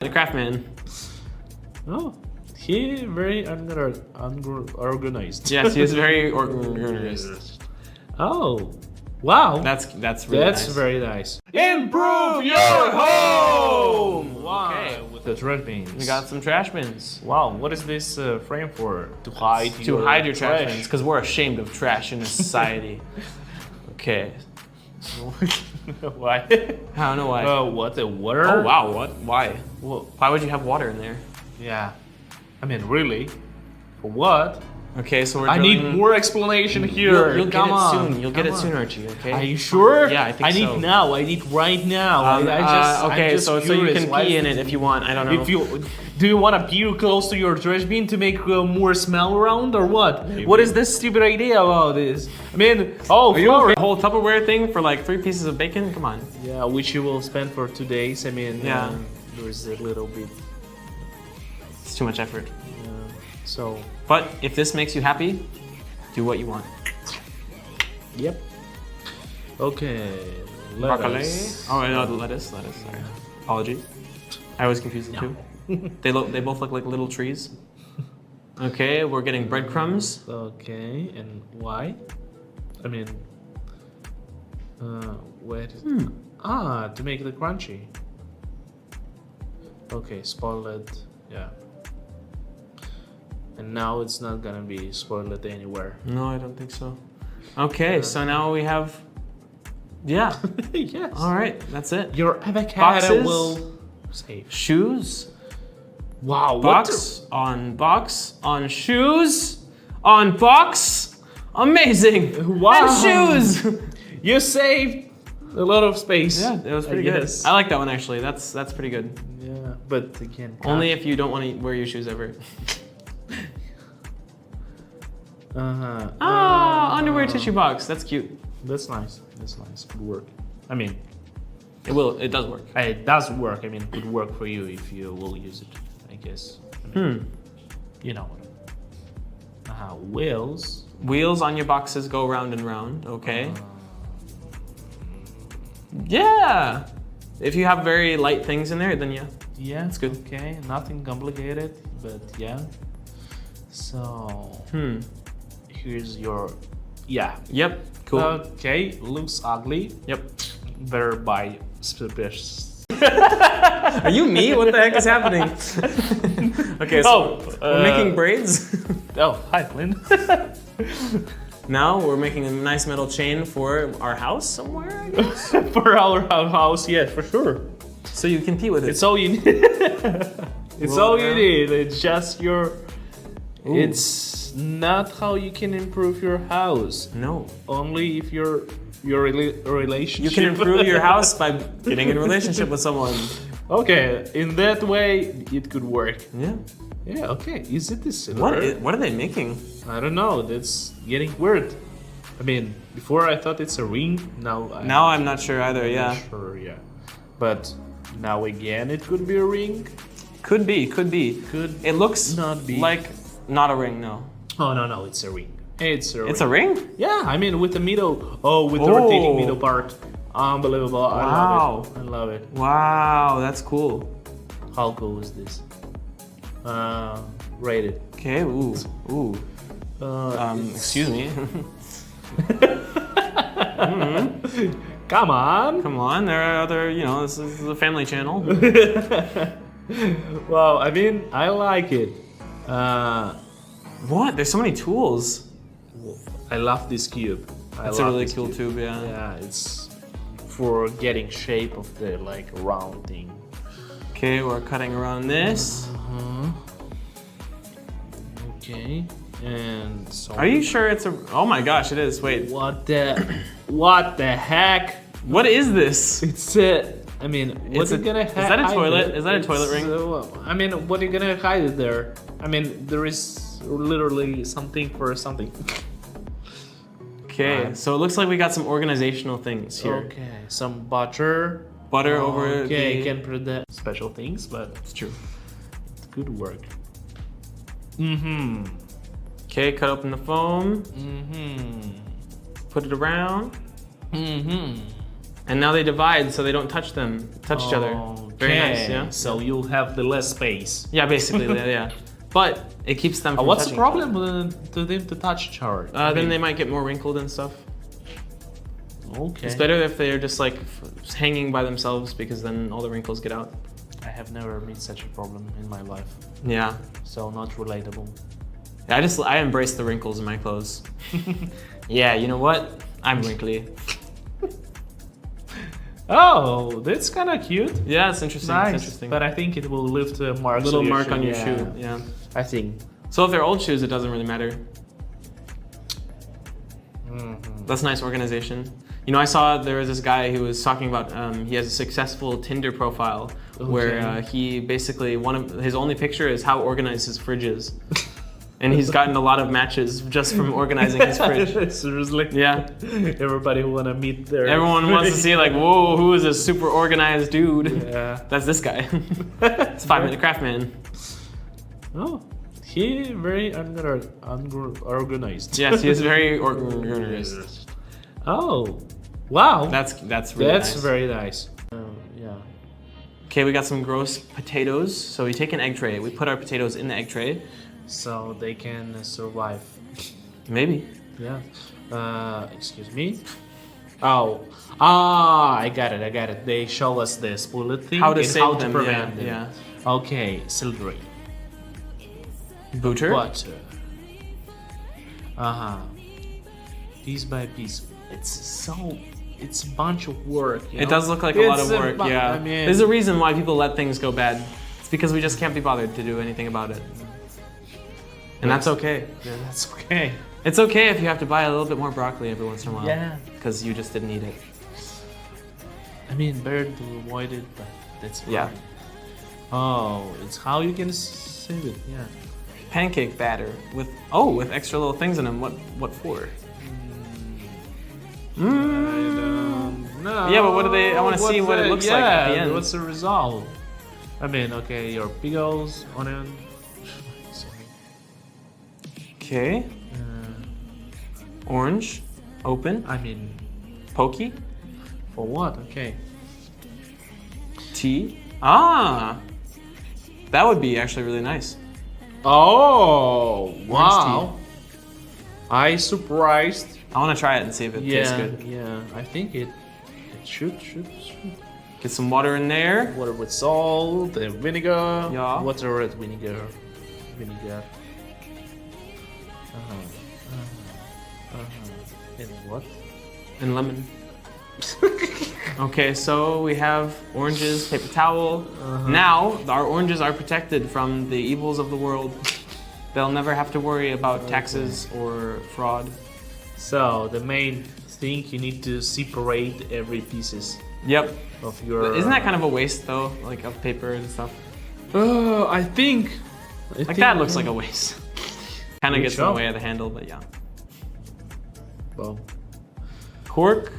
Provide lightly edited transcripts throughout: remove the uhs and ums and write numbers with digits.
The Craftman. Oh, he very organized. Yes, he is very organized. Oh, wow. That's really nice. Very nice. Improve your home. Wow. Okay. With the trash bins. We got some trash bins. Wow. What is this frame for? To hide your trash bins, because we're ashamed of trash in this society. Okay. Why? I don't know why. What the water? Oh wow, what? Why? Well, Why would you have water in there? yeah. I mean, really? For what? Okay, so we're I need drilling- more explanation here. You'll get Come it on. soon. You'll get it Come soon, on. Archie. Okay. Are you sure? Yeah, I think so. I need now. I need right now. Okay, so you curious. can Why pee is in it this- if you want. I don't know. Do you want to pee close to your trash bin to make more smell around or what? Maybe. What is this stupid idea about this? I mean, oh, flour. A whole Tupperware thing for like 3 pieces of bacon? Come on. Yeah, which you will spend for 2 days. I mean, Yeah. there's a little bit. It's too much effort. So. But if this makes you happy, do what you want. Yep. Okay. Broccoli. Lettuce. Oh no, the lettuce. Sorry. Apology. I always confuse the two. They both look like little trees. Okay, we're getting breadcrumbs. Okay, and why? I mean, wait. To make it crunchy. Okay, spoiled. Yeah. And now it's not gonna be spoiled anywhere. No, I don't think so. Okay, so now we have. Yeah. Yes. All right, that's it. Your avocado Boxes. will save. Shoes. Wow. Box on box on shoes on box. Amazing. Wow. And shoes. You saved a lot of space. Yeah, that was pretty good. Yes. I like that one actually. That's pretty good. Yeah, but again. Only if you don't want to wear your shoes ever. Underwear tissue box. That's cute. That's nice. That's nice. Good work. I mean, It does work. it does work. I mean, good work for you if you will use it. I guess. I mean, you know what? Wheels. Wheels on your boxes go round and round. Okay. Yeah. If you have very light things in there, then yeah. Yeah, it's good. Okay, nothing complicated, but yeah. So. Here's your. Yeah. Yep. Cool. Okay, looks ugly. Yep. Better buy specific. Are you me? What the heck is happening? Okay, so we're making braids. Oh, hi, Lynn. Now we're making a nice metal chain for our house somewhere, I guess. For our house, yes, for sure. So you can pee with it. It's all you need. It's all you need. It's just your. Ooh. It's not how you can improve your house. No. Only if your relationship. You can improve your house by getting in a relationship with someone. Okay, in that way, it could work. Yeah. Yeah. Okay. Is it the silver? What are they making? I don't know. That's getting weird. I mean, before I thought it's a ring. Now I'm not sure either. I'm Yeah. not sure. Yeah. But now again, it could be a ring. Could be. Could It looks not be. like not a ring. No. Oh no, it's a ring. It's a ring. It's a ring? Yeah, I mean with the middle. Oh, with the rotating middle part. Unbelievable. Wow. I love it. Wow, that's cool. How cool is this? Rated. Okay. Ooh. Excuse me. Come on. Come on. There are other. This is a family channel. Well, I mean, I like it. What? There's so many tools. I love this cube. That's a really cool tube, yeah. Yeah, it's for getting shape of the round thing. Okay, we're cutting around this. Okay, and so. Are you sure it's a? Oh my gosh, it is. Wait. What the heck? What is this? It's a. I mean, what are you gonna hide? Is that a toilet? It? Is that a toilet ring? I mean, what are you gonna hide it there? I mean, there is literally something for something. Okay, so it looks like we got some organizational things here. Okay, some butter. Butter over. Okay, you can put the special things, but It's true. it's good work. Okay, cut open the foam. Put it around. And now they divide so they don't touch each other. Very nice, yeah? So you'll have the less space. Yeah, basically, yeah. But it keeps them from What's the touching problem to them to touch each other? Then they might get more wrinkled and stuff. Okay. It's better if they're just like hanging by themselves because then all the wrinkles get out. I have never met such a problem in my life. Yeah. So not relatable. Yeah, I embrace the wrinkles in my clothes. Yeah, you know what? I'm wrinkly. Oh, that's kind of cute. Yeah, it's interesting. Nice. It's interesting. But I think it will leave a mark. Little mark on your shoe. Yeah. I think. So if they're old shoes, it doesn't really matter. That's nice organization. You know, I saw there was this guy who was talking about he has a successful Tinder profile where he basically his only picture is how organized his fridge is. And he's gotten a lot of matches just from organizing his fridge. Seriously? Yeah. Everybody wanna meet there. Everyone wants to see like, whoa, who is a super organized dude? Yeah. That's this guy. It's 5 Minute Craft Man. Oh, he very organized. Yes, he is very organized. Oh, wow. That's really That's nice. very nice. Yeah. Okay, we got some gross potatoes. So we take an egg tray. We put our potatoes in the egg tray. So they can survive. Maybe. Yeah. Excuse me. Oh. I got it. They show us this bullet thing. How to and save how them, to prevent them. yeah. Okay, celery. Butter. Butter. Piece by piece. It's a bunch of work. You know? It does look like a lot of work, yeah. I mean, there's a reason why people let things go bad. It's because we just can't be bothered to do anything about it. And that's okay. Yeah, that's okay. It's okay if you have to buy a little bit more broccoli every once in a while. Yeah. Because you just didn't eat it. I mean, better to avoid it, but that's fine. Yeah. Oh, it's how you can save it. Yeah. Pancake batter with extra little things in them. What for? I don't know. Yeah, but what do they? I want to see what it looks like at the end. What's the result? I mean, okay, your pickles, onion. Sorry. Okay. Orange. Open. I mean, Pokey. for what? Okay. Tea. Ah. That would be actually really nice. Oh, wow. I surprised. I want to try it and see if it tastes good. Yeah, I think it should. Get some water in there. Water with salt and vinegar. Yeah. Water with vinegar. And what? And lemon. Okay, so we have oranges, paper towel. Now our oranges are protected from the evils of the world. They'll never have to worry about taxes or fraud. So the main thing, you need to separate every pieces Yep. of your. Isn't that kind of a waste though, like of paper and stuff? I think. Like that looks like a waste. Kind of You gets in sure? the way of the handle, but yeah. Well. Cork.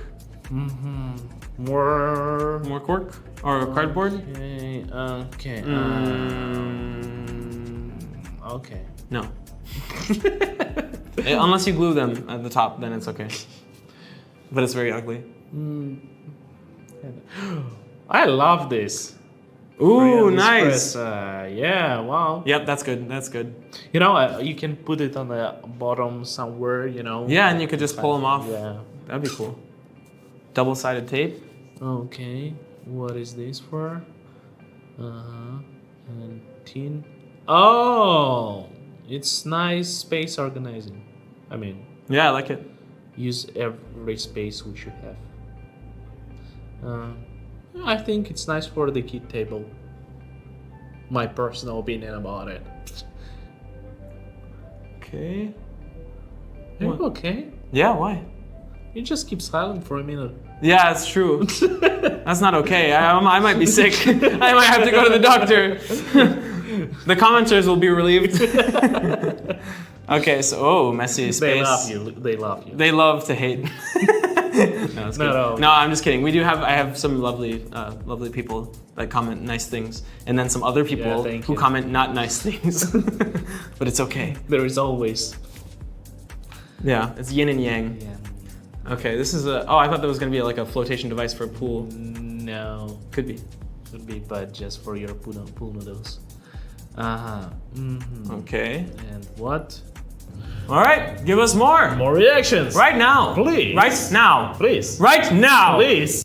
More cork or cardboard. Okay. Okay. No. Unless you glue them at the top, then it's okay. But it's very ugly. I love this. Ooh, Korean nice. Express, yeah, wow. Yep, that's good. That's good. You know, you can put it on the bottom somewhere, you know. Yeah, and you could just pull them off. Yeah. That'd be cool. Double-sided tape. Okay, what is this for? And tin. Oh, it's nice space organizing. I mean, Yeah, I like it. use every space we should have. I think it's nice for the kid table. My personal opinion about it. Okay. Are you What? okay? Yeah, why? You just keep silent for a minute. Yeah, it's true. That's not okay. I might be sick. I might have to go to the doctor. The commenters will be relieved. Okay, so messy space. They love you. They love you. They love to hate. No, it's good. No. No, I'm just kidding. I have some lovely people that comment nice things, and then some other people thank who you. comment not nice things. But it's okay. There is always. Yeah, it's yin and yang. Yeah. Okay, this is a. Oh, I thought that was gonna be like a flotation device for a pool. No, Could be. could be, but just for your pool noodles. Okay. And what? All right, give us more. More reactions. Right now. Please. Right now. Please. Right now. Please.